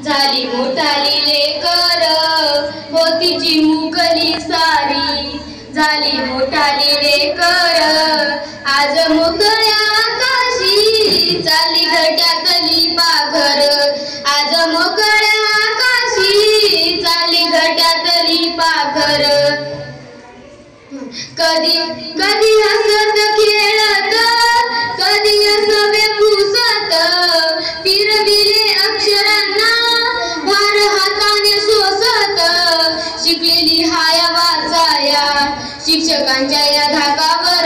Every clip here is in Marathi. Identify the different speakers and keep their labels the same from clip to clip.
Speaker 1: झाली मोठाली लेकर होती चिमुकली सारी, झाली मोठाली लेकर आज मोकळ्या आकाशी, चाली घट्यातली पाखर आज मोकळ्या आकाशी, चाली घट्यातली पाखर। कधी कधी हसत खेळत, कधी हसवे पुसत, फिरविले अक्षरांना भार हाताने सोसत, शिकलेली हाय वाचाया शिक्षकांच्या या धाकावर,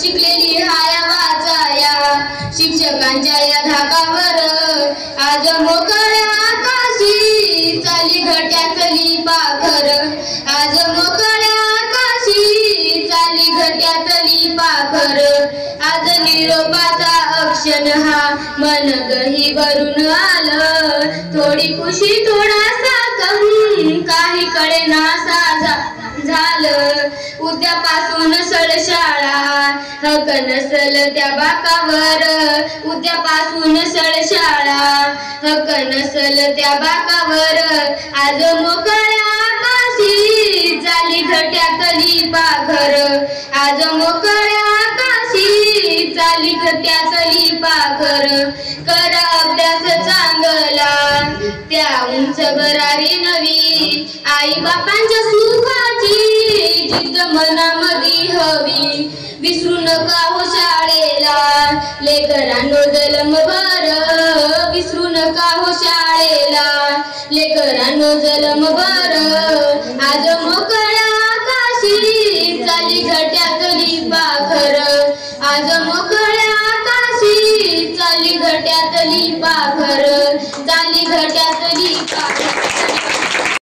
Speaker 1: शिकलेली हाय वाचाया शिक्षकांच्या या धाकावर, आज मोकळ्या आकाशी, चाली घट्यातली पाखर आज मोकळ्या आकाशी, चाली घट्यातली पाखर। आज निरोपाचा अक्षण हा मन गही भरून आलं, थोडी खुशी थोडासा कमी काही कळे नासा झालं। उद्यापासून सळशाळा हक नसल त्या बाकावर, उद्यापासून सळशाळा हक नसल त्या बाकावर, आज मोकळ्या आकाशी, चाली घट्यातली पाखर आज मोकळ्या आकाशी, चाली घट्यातली पाखर। करा अभ्यास चांगला त्या उंच भरारी नवी, आई बापांच्या सुखाची जिद्द मनामध्ये हवी, विसरू नका हो शाळेला लेकरांनो जन्मभर, विसरू नका हो शाळेला लेकरांनो जन्मभर, आज मोकळ्या आकाशी, चाली घट्यातली पाखर आज मोकळ्या आकाशी, चाली घट्यातली पाखर, चाली घट्यातली पाखर।